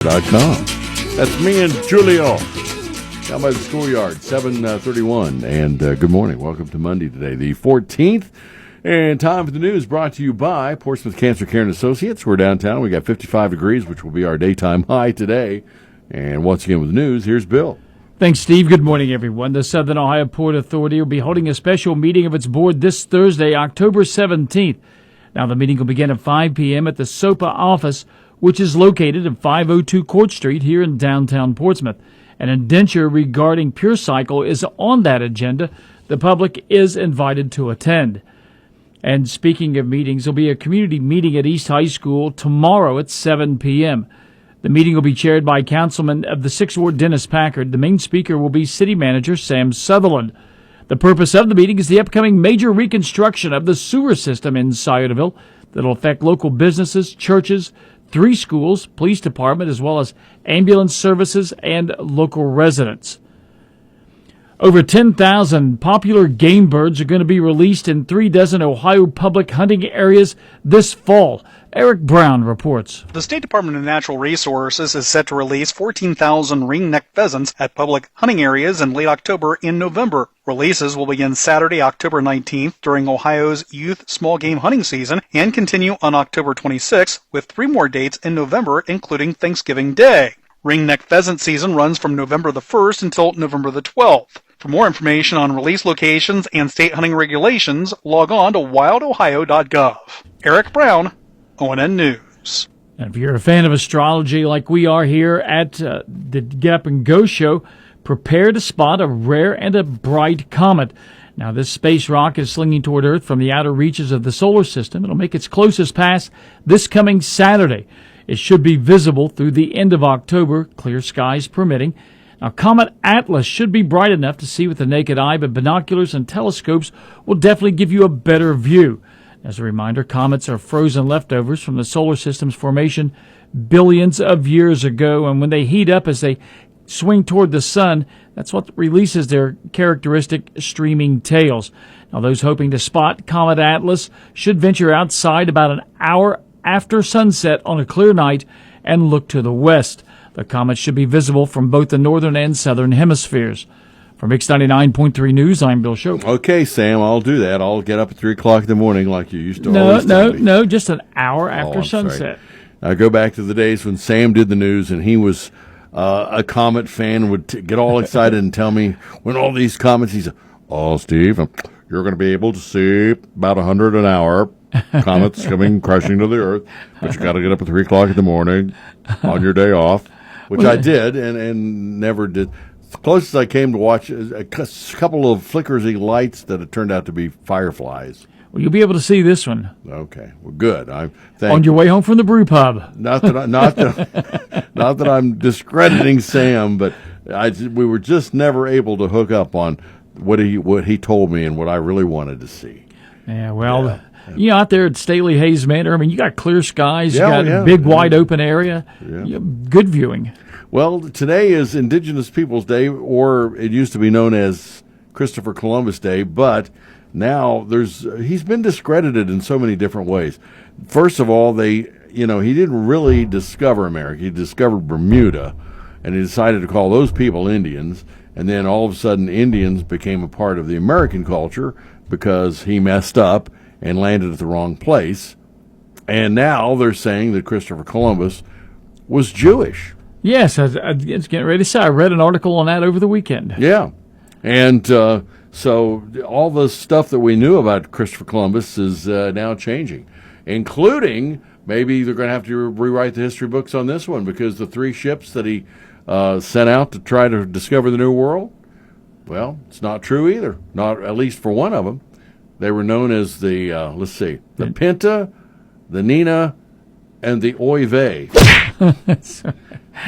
com. That's me and Julio down by the schoolyard, 7:31. And good morning. Welcome to Monday today, the 14th. And time for the news brought to you by Portsmouth Cancer Care and Associates. We're downtown. We got 55 degrees, which will be our daytime high today. And once again with the news, here's Bill. Thanks, Steve. Good morning, everyone. The Southern Ohio Port Authority will be holding a special meeting of its board this Thursday, October 17th. Now, the meeting will begin at 5 p.m. at the SOPA office, which is located at 502 Court Street here in downtown Portsmouth. An indenture regarding Pure Cycle is on that agenda. The public is invited to attend. And speaking of meetings, there'll be a community meeting at East High School tomorrow at 7 p.m. The meeting will be chaired by Councilman of the 6th Ward, Dennis Packard. The main speaker will be City Manager Sam Sutherland. The purpose of the meeting is the upcoming major reconstruction of the sewer system in Sciotoville that will affect local businesses, churches, 3 schools, police department, as well as ambulance services and local residents. Over 10,000 popular game birds are going to be released in 3 dozen Ohio public hunting areas this fall. Eric Brown reports. The State Department of Natural Resources is set to release 14,000 ring-necked pheasants at public hunting areas in late October and November. Releases will begin Saturday, October 19th during Ohio's youth small game hunting season and continue on October 26th with 3 more dates in November, including Thanksgiving Day. Ring-necked pheasant season runs from November the 1st until November the 12th. For more information on release locations and state hunting regulations, log on to wildohio.gov. Eric Brown, ONN News. And if you're a fan of astrology like we are here at the Get Up and Go show, prepare to spot a rare and a bright comet. Now, this space rock is slinging toward Earth from the outer reaches of the solar system. It'll make its closest pass this coming Saturday. It should be visible through the end of October, clear skies permitting. Now, Comet Atlas should be bright enough to see with the naked eye, but binoculars and telescopes will definitely give you a better view. As a reminder, comets are frozen leftovers from the solar system's formation billions of years ago, and when they heat up as they swing toward the sun, that's what releases their characteristic streaming tails. Now, those hoping to spot Comet Atlas should venture outside about an hour after sunset on a clear night and look to the west. The comet should be visible from both the northern and southern hemispheres. From X99.3 News, I'm Bill Shope. Okay, Sam, I'll do that. I'll get up at 3 o'clock in the morning like you used to always tell me. No, just an hour after sunset. I go back to the days when Sam did the news and he was a comet fan, would get all excited and tell me when all these comets, he said, "Oh, Steve, you're going to be able to see about 100 an hour comets coming crashing to the Earth, but you got to get up at 3 o'clock in the morning on your day off," which I did and never did. The closest I came to watch a couple of flickersy lights that had turned out to be fireflies. Well, you'll be able to see this one. Okay, well, good. On your way home from the brew pub. Not that I'm discrediting Sam, but we were just never able to hook up on what he told me and what I really wanted to see. Yeah, well, out there at Staley Hayes Manor, I mean, you got clear skies, you got big wide open area, good viewing. Well, today is Indigenous Peoples Day, or it used to be known as Christopher Columbus Day, but now he's been discredited in so many different ways. First of all, he didn't really discover America. He discovered Bermuda, and he decided to call those people Indians, and then all of a sudden Indians became a part of the American culture because he messed up and landed at the wrong place. And now they're saying that Christopher Columbus was Jewish. Yes, I was getting ready to say, I read an article on that over the weekend. Yeah. And so all the stuff that we knew about Christopher Columbus is now changing, including maybe they're going to have to rewrite the history books on this one because the 3 ships that he sent out to try to discover the New World, well, it's not true either, not at least for one of them. They were known as the Pinta, the Nina, and the Oy Vey.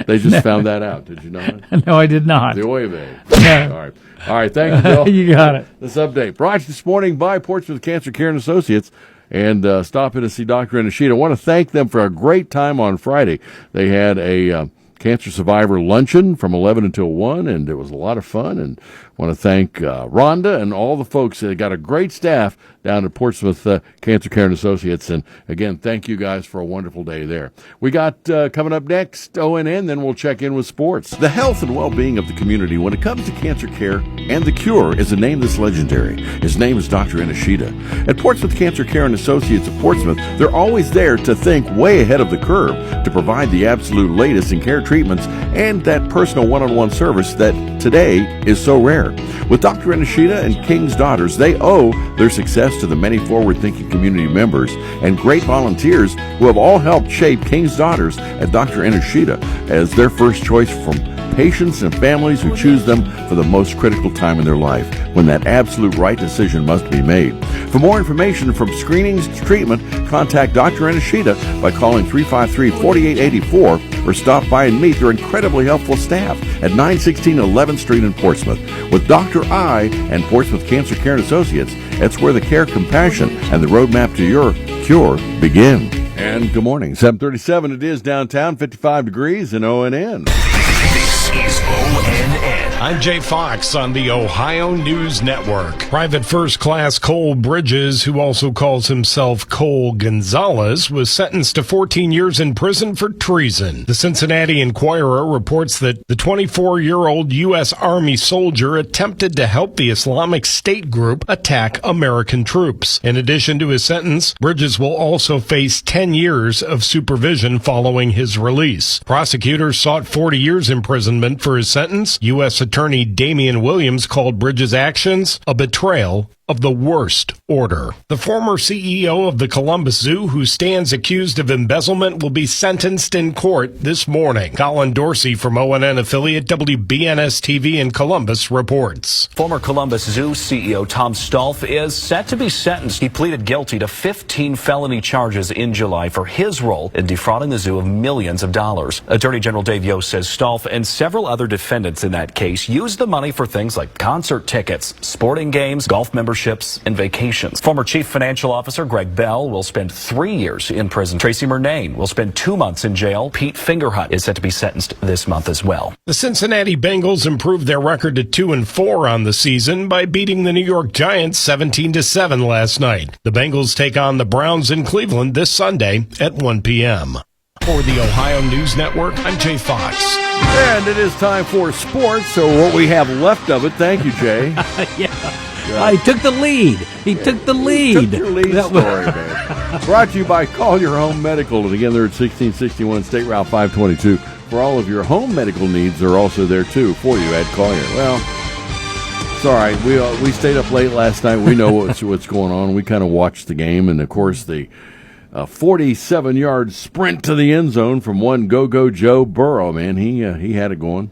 They just found that out. Did you know that? No, I did not. The Oy Vey. No. All right. Thank you, Bill. You got it. This update brought to you this morning by Portsmouth Cancer Care and Associates. And stop in to see Dr. Anashita. I want to thank them for a great time on Friday. They had a Cancer Survivor Luncheon from 11 until 1, and it was a lot of fun. And I want to thank Rhonda and all the folks. They got a great staff down at Portsmouth Cancer Care and Associates. And again, thank you guys for a wonderful day there. We got coming up next ONN, then we'll check in with sports. The health and well-being of the community when it comes to cancer care and the cure is a name that's legendary. His name is Dr. Inashita. At Portsmouth Cancer Care and Associates of Portsmouth, they're always there to think way ahead of the curve to provide the absolute latest in care treatments and that personal one-on-one service that today is so rare. With Dr. Inashita and King's Daughters, they owe their success to the many forward-thinking community members and great volunteers who have all helped shape King's Daughters and Dr. Inashita as their first choice from patients and families who choose them for the most critical time in their life, when that absolute right decision must be made. For more information from screenings to treatment, contact Dr. Inashita by calling 353-4884 or stop by and meet their incredibly helpful staff at 916 11th Street in Portsmouth. With Dr. I and Portsmouth Cancer Care and Associates, that's where the care, compassion, and the roadmap to your cure begin. And good morning. 7:37 it is downtown, 55 degrees in ONN. This is ONN. I'm Jay Fox on the Ohio News Network. Private First Class Cole Bridges, who also calls himself Cole Gonzalez, was sentenced to 14 years in prison for treason. The Cincinnati Enquirer reports that the 24-year-old U.S. Army soldier attempted to help the Islamic State group attack American troops. In addition to his sentence, Bridges will also face 10 years of supervision following his release. Prosecutors sought 40 years imprisonment for his sentence. U.S. Attorney Damian Williams called Bridges' actions a betrayal of the worst order. The former CEO of the Columbus Zoo, who stands accused of embezzlement, will be sentenced in court this morning. Colin Dorsey from ONN affiliate WBNS-TV in Columbus reports. Former Columbus Zoo CEO Tom Stolf is set to be sentenced. He pleaded guilty to 15 felony charges in July for his role in defrauding the zoo of millions of dollars. Attorney General Dave Yost says Stolf and several other defendants in that case used the money for things like concert tickets, sporting games, golf memberships, and vacations. Former Chief Financial Officer Greg Bell will spend 3 years in prison. Tracy Murnane will spend 2 months in jail. Pete Fingerhut is set to be sentenced this month as well. The Cincinnati Bengals improved their record to 2-4 on the season by beating the New York Giants 17-7 last night. The Bengals take on the Browns in Cleveland this Sunday at 1 p.m. For the Ohio News Network, I'm Jay Fox. And it is time for sports, so what we have left of it, thank you, Jay. He took the lead. He took the lead. Took your lead story, man. Brought to you by Call Your Home Medical. And again, they're at 1661 State Route 522. For all of your home medical needs, they're also there, too, for you at Collier. Well, it's all right. We stayed up late last night. We know what's going on. We kind of watched the game. And, of course, the 47-yard sprint to the end zone from one Go-Go Joe Burrow, man. He had it going.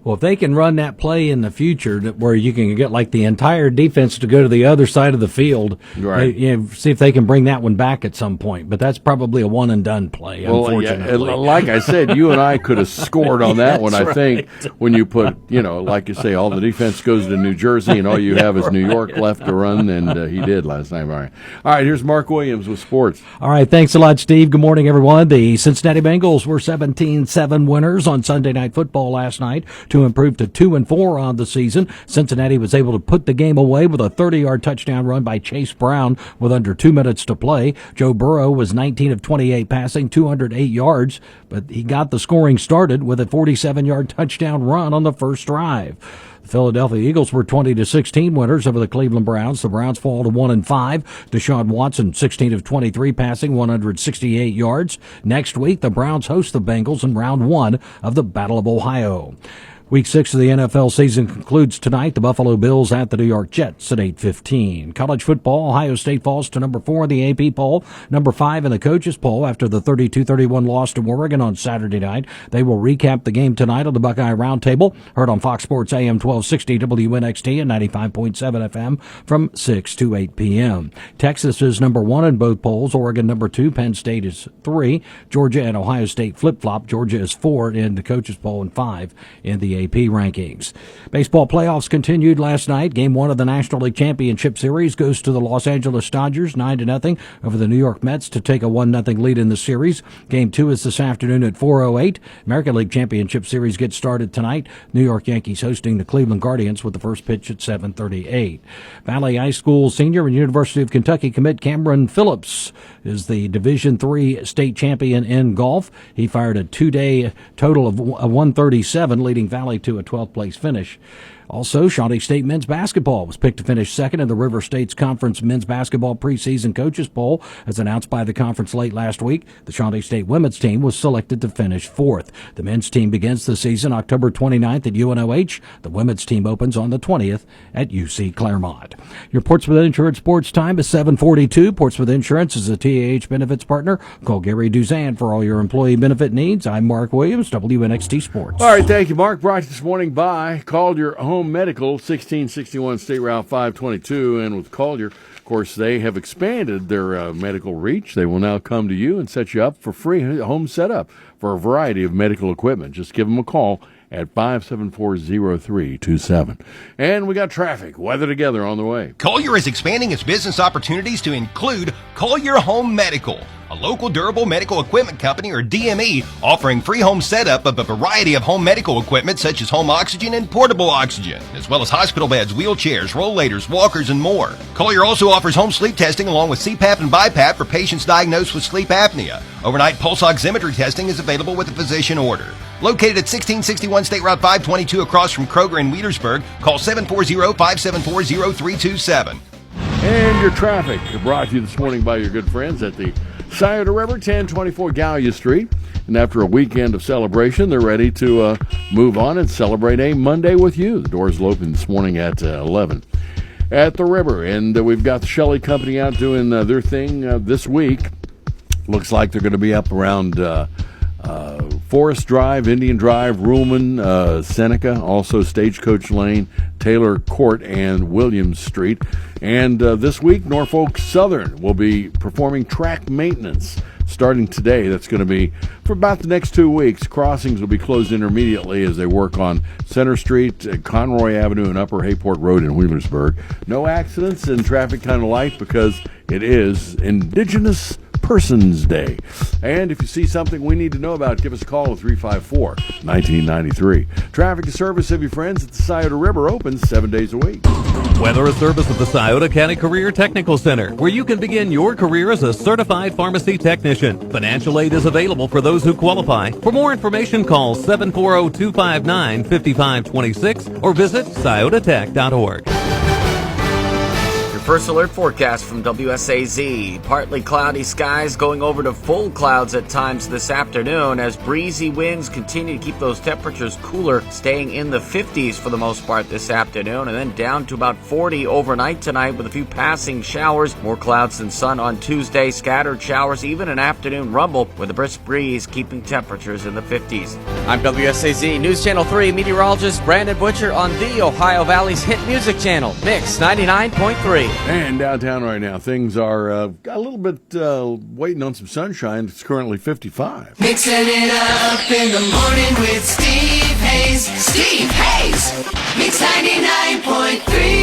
Well, if they can run that play in the future where you can get like the entire defense to go to the other side of the field, right. See if they can bring that one back at some point. But that's probably a one-and-done play, unfortunately. Yeah, like I said, you and I could have scored on that one, I think, when you put, like you say, all the defense goes to New Jersey and all you have is New York left to run, and he did last night. All right, here's Mark Williams with sports. All right, thanks a lot, Steve. Good morning, everyone. The Cincinnati Bengals were 17-7 winners on Sunday Night Football last night to improve to 2-4 on the season. Cincinnati was able to put the game away with a 30-yard touchdown run by Chase Brown with under 2 minutes to play. Joe Burrow was 19 of 28 passing, 208 yards, but he got the scoring started with a 47-yard touchdown run on the first drive. The Philadelphia Eagles were 20-16 winners over the Cleveland Browns. The Browns fall to 1-5. Deshaun Watson, 16 of 23 passing, 168 yards. Next week, the Browns host the Bengals in round 1 of the Battle of Ohio. Week 6 of the NFL season concludes tonight. The Buffalo Bills at the New York Jets at 8:15. College football, Ohio State falls to number 4 in the AP poll, number 5 in the coaches poll after the 32-31 loss to Oregon on Saturday night. They will recap the game tonight on the Buckeye Roundtable, heard on Fox Sports AM 12. 1260 WNXT and 95.7 FM from 6 to 8 p.m. Texas is number 1 in both polls. Oregon number 2. Penn State is 3. Georgia and Ohio State flip-flop. Georgia is 4 in the coaches poll and 5 in the AP rankings. Baseball playoffs continued last night. Game 1 of the National League Championship Series goes to the Los Angeles Dodgers 9-0 over the New York Mets to take a 1-0 lead in the series. Game 2 is this afternoon at 4:08. American League Championship Series gets started tonight. New York Yankees hosting the Cleveland Guardians with the first pitch at 7:38. Valley High School senior and University of Kentucky commit Cameron Phillips is the Division III state champion in golf. He fired a 2-day total of 137, leading Valley to a 12th place finish. Also, Shawnee State men's basketball was picked to finish second in the River States Conference men's basketball preseason coaches poll. As announced by the conference late last week, the Shawnee State women's team was selected to finish fourth. The men's team begins the season October 29th at UNOH. The women's team opens on the 20th at UC Claremont. Your Portsmouth Insurance Sports Time is 7:42. Portsmouth Insurance is a TAH benefits partner. Call Gary Duzan for all your employee benefit needs. I'm Mark Williams, WNXT Sports. All right, thank you, Mark. Brought to you this morning by Collier Home Medical, 1661 State Route 522. And with Collier, of course, they have expanded their medical reach. They will now come to you and set you up for free home setup for a variety of medical equipment. Just give them a call at 574-0327. And we got traffic, weather together on the way. Collier is expanding its business opportunities to include Collier Home Medical, a local durable medical equipment company, or DME, offering free home setup of a variety of home medical equipment such as home oxygen and portable oxygen, as well as hospital beds, wheelchairs, rollators, walkers, and more. Collier also offers home sleep testing along with CPAP and BiPAP for patients diagnosed with sleep apnea. Overnight pulse oximetry testing is available with a physician order. Located at 1661 State Route 522 across from Kroger in Wheatersburg, call 740-574-0327. And your traffic brought to you this morning by your good friends at the Scioto River, 1024 Gallia Street. And after a weekend of celebration, they're ready to move on and celebrate a Monday with you. The doors will open this morning at 11 at the river. And we've got the Shelley Company out doing their thing this week. Looks like they're going to be up around Forest Drive, Indian Drive, Ruhlman, Seneca, also Stagecoach Lane, Taylor Court, and Williams Street. And this week, Norfolk Southern will be performing track maintenance starting today. That's going to be for about the next 2 weeks. Crossings will be closed intermediately as they work on Center Street, Conroy Avenue, and Upper Hayport Road in Wheelersburg. No accidents and traffic kind of light because it is Indigenous Persons Day. And if you see something we need to know about, give us a call at 354-1993. Traffic and service of your friends at the Scioto River opens 7 days a week. Weather is service of the Scioto County Career Technical Center, where you can begin your career as a certified pharmacy technician. Financial aid is available for those who qualify. For more information, call 740-259-5526 or visit sciototech.org. First alert forecast from WSAZ. Partly cloudy skies going over to full clouds at times this afternoon as breezy winds continue to keep those temperatures cooler, staying in the 50s for the most part this afternoon, and then down to about 40 overnight tonight with a few passing showers. More clouds than sun on Tuesday, scattered showers, even an afternoon rumble with a brisk breeze keeping temperatures in the 50s. I'm WSAZ News Channel 3 meteorologist Brandon Butcher on the Ohio Valley's hit music channel, Mix 99.3. And downtown right now, things are a little bit waiting on some sunshine. It's currently 55. Mixing it up in the morning with Steve Hayes. Steve Hayes. Mix 99.3.